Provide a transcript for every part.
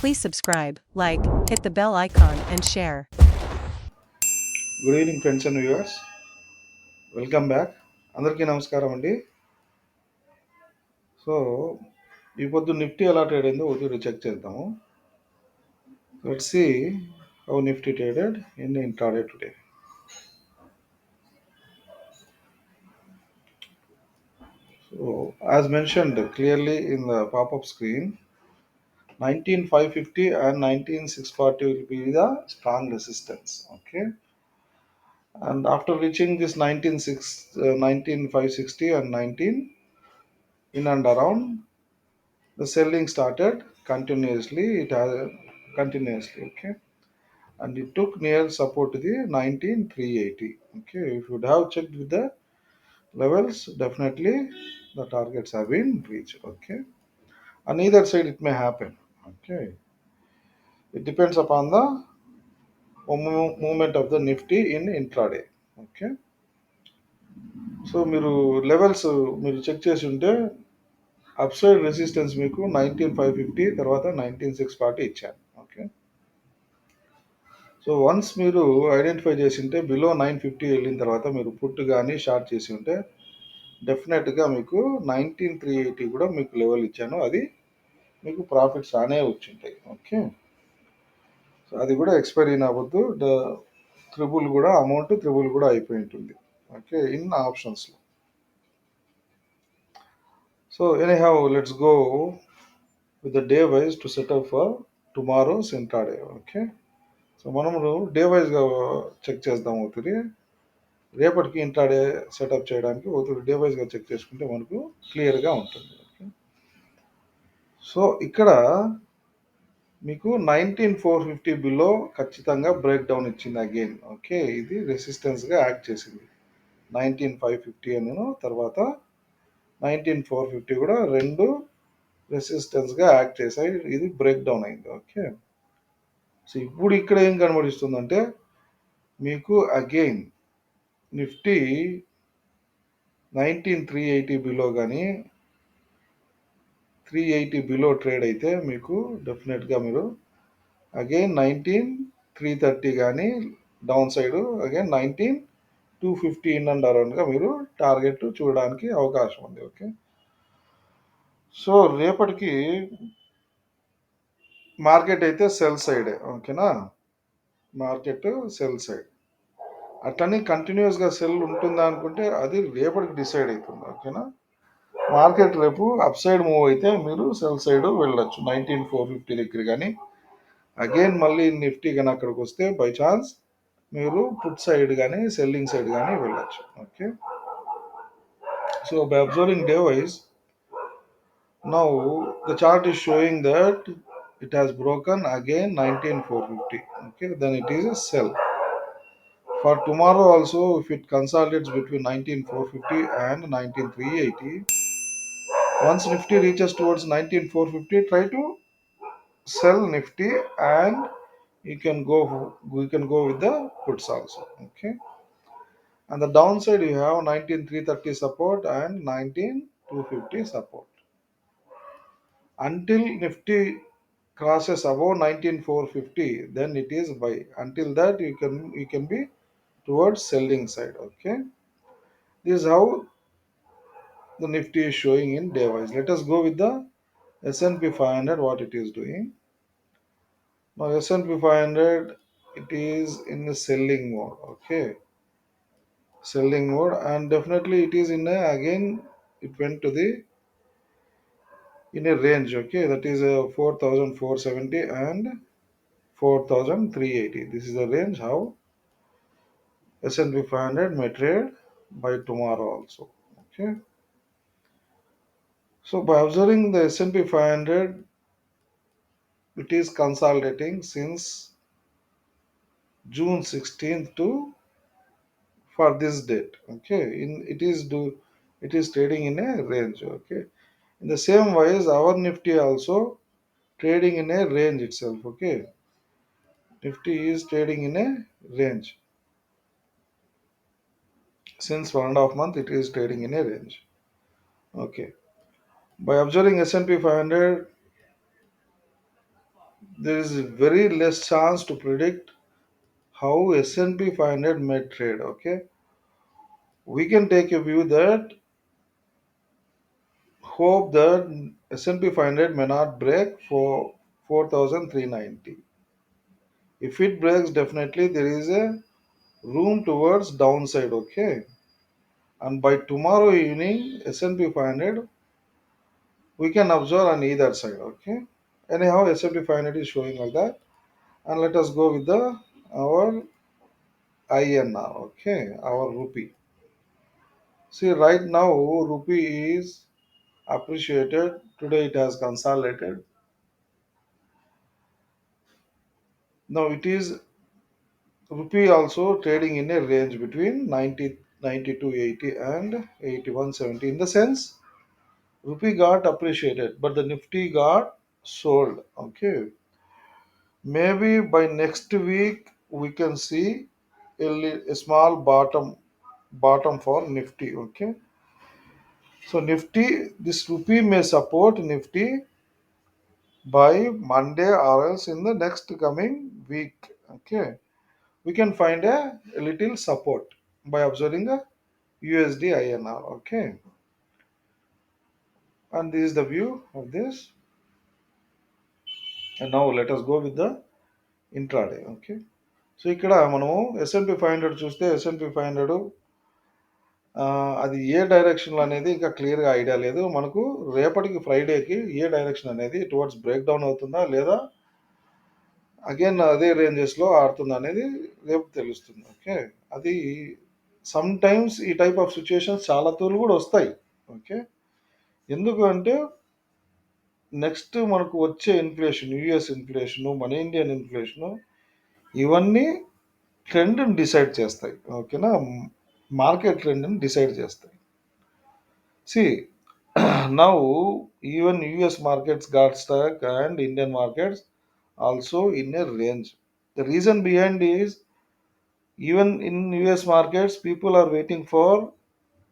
Please subscribe, like, hit the bell icon and share. Good evening friends and viewers, welcome back. అందరికీ నమస్కారం అండి. So ఈ పొద్దు Nifty ఎలా ట్రేడ్ అయిందో ఒకటి చెక్ చేద్దాము. Let's see how Nifty traded in intraday today. So as mentioned clearly in the pop-up screen, 19550 and 19640 will be the strong resistance. Okay, and after reaching this 19560 and 19 in and around, the selling started continuously. It has continuously, okay, and it took near support to the 19380. Okay, if you would have checked with the levels, definitely the targets have been reached. Okay, on either side it may happen. Okay, it depends upon the movement of the nifty in intraday. Okay, so మీరు levels మీరు check చేసి ఉంటే upside resistance మీకు 19550 తర్వాత 19640 ఇచ్చాను. Okay, so once మీరు identify చేసి ఉంటే బిలో 950 వెళ్ళిన తర్వాత మీరు పుట్ కానీ షార్ట్ చేసి ఉంటే డెఫినెట్గా మీకు 19380 కూడా మీకు లెవెల్ ఇచ్చాను, అది మీకు ప్రాఫిట్స్ రానే వచ్చింటాయి. ఓకే, సో అది కూడా ఎక్స్పైరీ అవ్వద్దు, త్రిబుల్ కూడా అయిపోయి ఉంటుంది. ఓకే, ఇన్ ఆప్షన్స్లో. So anyhow let's go with the day wise to setup for tomorrow's intraday. Okay, so మనము డే వైజ్గా చెక్ చేద్దాం అవుతుంది. రేపటికి ఇంట్రాడే సెటప్ చేయడానికి ఒక డే వైజ్గా చెక్ చేసుకుంటే మనకు క్లియర్గా ఉంటుంది. ఓకే, సో ఇక్కడ మీకు 19450 బిలో ఖచ్చితంగా బ్రేక్ డౌన్ ఇచ్చింది అగైన్. ఓకే, ఇది రెసిస్టెన్స్గా యాక్ట్ చేసింది. 19550 అని తర్వాత 19450 కూడా రెండు రెసిస్టెన్స్గా యాక్ట్ చేశాయి. ఇది బ్రేక్ డౌన్ అయింది. ఓకే, సో ఇప్పుడు ఇక్కడ ఏం కనబడిస్తుందంటే మీకు అగైన్ నిఫ్టీ 19380 బిలో కానీ 380 బిలో ట్రేడ్ అయితే మీకు డెఫినెట్గా మీరు అగైన్ 19330 కానీ down side again 19250 in and అరౌండ్గా మీరు టార్గెట్ చూడడానికి అవకాశం ఉంది. ఓకే, సో రేపటికి మార్కెట్ అయితే సెల్ సైడే. ఓకేనా, మార్కెట్ సెల్ సైడ్ అట్లని కంటిన్యూస్గా సెల్ ఉంటుందా అనుకుంటే అది రేపటికి డిసైడ్ అవుతుంది. ఓకేనా, మార్కెట్ రేపు అప్ సైడ్ మూవ్ అయితే మీరు సెల్ సైడ్ వెళ్ళొచ్చు 19450 దగ్గర కానీ అగైన్ మళ్ళీ నిఫ్టీ కానీ అక్కడికి వస్తే బై ఛాన్స్ మీరు పుట్ సైడ్ కానీ సెల్లింగ్ సైడ్ కానీ వెళ్ళొచ్చు. Okay, so by observing day wise now the chart is showing that it has broken again 19450. Okay, then it is a sell. For tomorrow also, if it consolidates between 19450 and 19380, once Nifty reaches towards 19450, try to sell Nifty and you can go with the puts also. Okay, and the downside you have 19330 support and 19250 support. Until Nifty crosses above 19450, then it is buy. Until that you can be towards selling side. Okay, this is how the Nifty is showing in day wise. Let us go with the S&P 500, what it is doing. Now S&P 500, it is in the selling mode. Okay, selling mode, and definitely it is in a, again it went to the in a range. Okay, that is a 4470 and 4380. This is the range how S&P 500 may trade by tomorrow also. Okay, so by observing the S&P 500, it is consolidating since June 16th to for this date. Okay, it is trading in a range. Okay, in the same wise our Nifty also trading in a range itself. Okay, Nifty is trading in a range since 1.5 months. It is trading in a range. Okay, by observing S&P 500, there is very less chance to predict how S&P 500 may trade. Okay, we can take a view that hope that S&P 500 may not break for 4,390. If it breaks, definitely there is a room towards downside. Okay, and by tomorrow evening, S&P 500 we can observe on either side. Okay, anyhow, S&P 500 is showing like that, and let us go with the our INR. Okay, our rupee. See, right now rupee is appreciated. Today it has consolidated. Now it is rupee also trading in a range between 92.80 and 81.70. In the sense, rupee got appreciated, but the Nifty got sold. Okay, maybe by next week we can see a small bottom for Nifty. Okay, so Nifty, this rupee may support Nifty by Monday or else in the next coming week. Okay, we can find a little support by observing a USD INR. Okay, and this is the view of this. And now let us go with the intraday. Okay, so ఇక్కడ మనము S&P 500 చూస్తే S&P 500 అది ఏ డైరెక్షన్లో అనేది ఇంకా క్లియర్గా idea లేదు మనకు. రేపటికి ఫ్రైడేకి ఏ డైరెక్షన్ అనేది టువర్డ్స్ బ్రేక్ డౌన్ అవుతుందా లేదా అగైన్ అదే రేంజెస్లో ఆడుతుందా అనేది రేపు తెలుస్తుంది. ఓకే, అది సమ్ టైమ్స్ ఈ టైప్ ఆఫ్ సిచ్యుయేషన్స్ చాలా తూర్లు కూడా వస్తాయి. ఓకే, ఎందుకు అంటే నెక్స్ట్ మనకు వచ్చే ఇన్ఫ్లేషన్, యుఎస్ ఇన్ఫ్లేషను, మన ఇండియన్ ఇన్ఫ్లేషను, ఇవన్నీ ట్రెండ్ని డిసైడ్ చేస్తాయి. ఓకేనా, మార్కెట్ ట్రెండ్ని డిసైడ్ చేస్తాయి. See now even US markets got stuck and Indian markets also in a range. The reason behind is even in US markets people are waiting for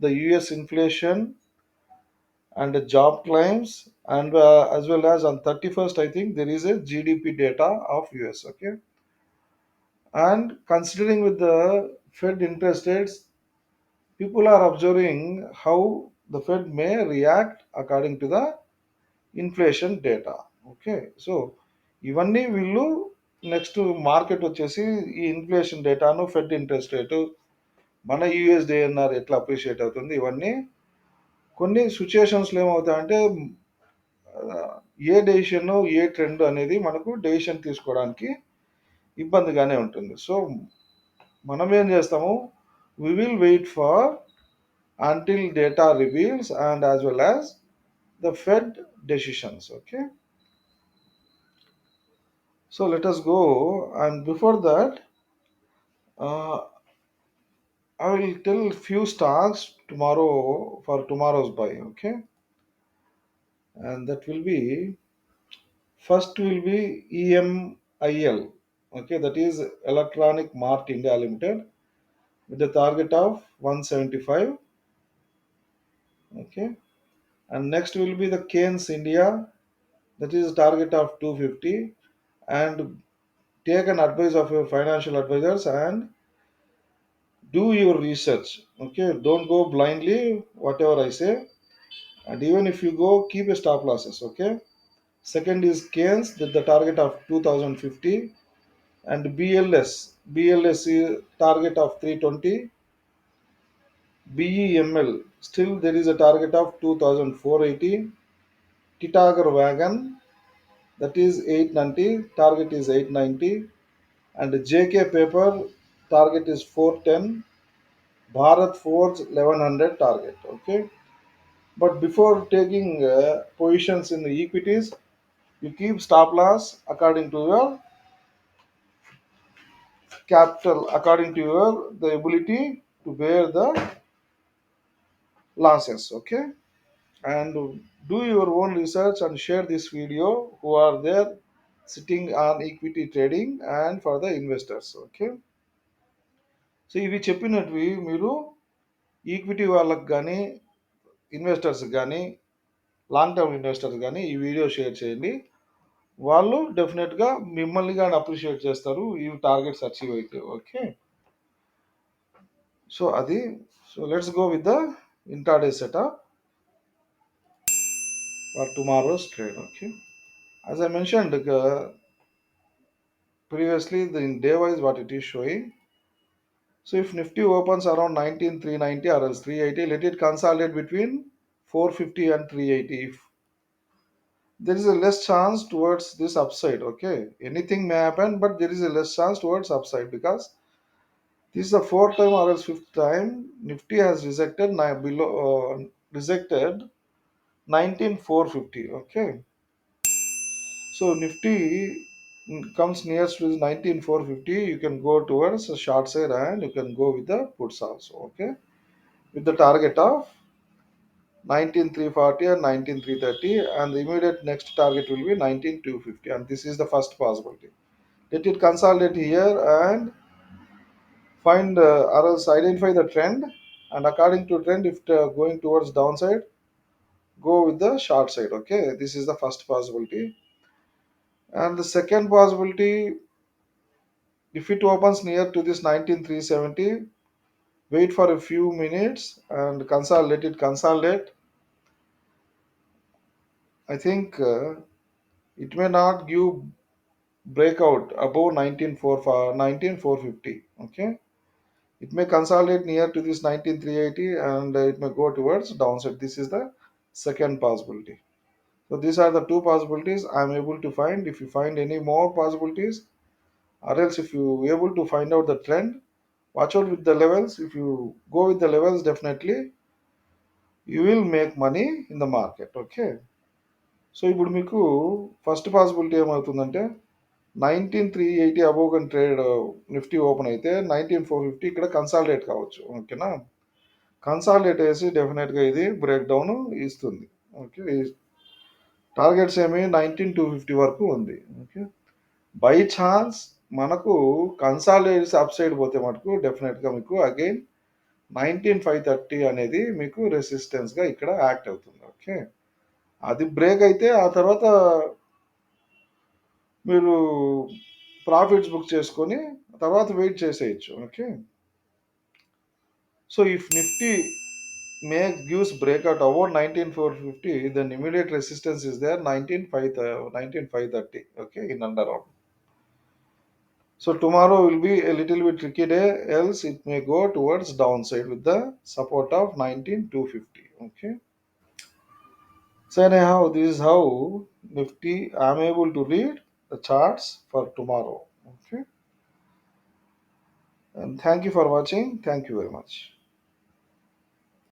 the US inflation and the job claims, and as well as on 31st I think there is a GDP data of US. Okay, and considering with the Fed interest rates, people are observing how the Fed may react according to the inflation data. Okay, so ఇవన్నీ వీళ్ళు next market వచ్చేసి ఈ inflation డేటాను, fed interest rate, మన యూఎస్డిఎన్ఆర్ ఎట్లా appreciate అవుతుంది, ఇవన్నీ కొన్ని సిచ్యుయేషన్స్లో ఏమవుతాయంటే ఏ డెసిషన్ ఏ ట్రెండ్ అనేది మనకు డెసిషన్ తీసుకోవడానికి ఇబ్బందిగానే ఉంటుంది. సో మనం ఏం చేస్తాము, we will wait for until data reveals and as well as the Fed decisions. Okay, so let us go, and before that, uh, I will tell few stocks tomorrow for tomorrow's buy. Okay, and that will be first will be EMIL. Okay, that is Electronic Mart India Limited with the target of 175. Okay, and next will be the Keynes India, that is target of 250. And take an advice of your financial advisors and do your research. Okay, don't go blindly whatever I say, and even if you go, keep a stop losses. Okay, second is Keynes with the target of 2050, and BLS is target of 320. BEML still there is a target of 2480. Titagar Wagon, that is 890, target is 890. And JK Paper, target is 410. Bharat Forge 1100 target. Okay, but before taking positions in the equities, you keep stop loss according to your capital, according to your the ability to bear the losses. Okay, and do your own research and share this video who are there sitting on equity trading and for the investors. Okay, so ఇవి చెప్పినట్వి మీరు equity వాళ్ళకి కానీ investors కానీ long term investors కానీ ఈ video share చేయండి. వాళ్ళు డెఫినెట్గా మిమ్మల్ని కానీ అప్రిషియేట్ చేస్తారు ఈ టార్గెట్స్ అచీవ్ అయితే. ఓకే, సో అది. So let's go with the intraday setup for tomorrow's trade. Okay, as I mentioned previously, the in day wise what it is showing. So if Nifty opens around 19,390 or else 380, let it consolidate between 450 and 380. If there is a less chance towards this upside, okay, anything may happen, but there is a less chance towards upside because this is the fourth time or else fifth time Nifty has rejected rejected 19,450. Okay, so Nifty comes nearest to 19,450. You can go towards a short side and you can go with the puts also. Okay, with the target of 19,340 and 19,330, and the immediate next target will be 19,250. And this is the first possibility. Let it consolidate here and find or else identify the trend. And according to trend, if going towards downside, go with the short side. Okay, this is the first possibility. And the second possibility, if it opens near to this 19,370, wait for a few minutes and consolidate it. Consolidate. I think it may not give breakout above 19,450. Okay, it may consolidate near to this 19,380 and it may go towards downside. This is the second possibility. So these are the two possibilities I'm able to find. If you find any more possibilities, or else if you able to find out the trend, watch out with the levels. If you go with the levels, definitely you will make money in the market. Okay, so ఇప్పుడు మీకు first possibility ఏమవుతుందంటే 19,380 above కానీ trade Nifty open అయితే 19,450 ఇక్కడ consolidate కావచ్చు. ఓకేనా, consolidate వేసి డెఫినెట్గా ఇది బ్రేక్ డౌన్ ఇస్తుంది. ఓకే, టార్గెట్స్ ఏమి 19,250 వరకు ఉంది. ఓకే, బై ఛాన్స్ మనకు కన్సాలిడేట్స్ అప్ సైడ్ పోతే మటుకు డెఫినెట్గా మీకు అగైన్ 19,530 అనేది మీకు రెసిస్టెన్స్గా ఇక్కడ యాక్ట్ అవుతుంది. ఓకే, అది బ్రేక్ అయితే ఆ తర్వాత మీరు ప్రాఫిట్స్ బుక్ చేసుకొని తర్వాత వెయిట్ చేసేయచ్చు. Okay, so if Nifty gives breakout over 19,450, then immediate resistance is there 19,530. Okay, in under round. So tomorrow will be a little bit tricky day, else it may go towards downside with the support of 19,250. Okay, so anyhow, this is how Nifty I'm able to read the charts for tomorrow. Okay, and thank you for watching. Thank you very much.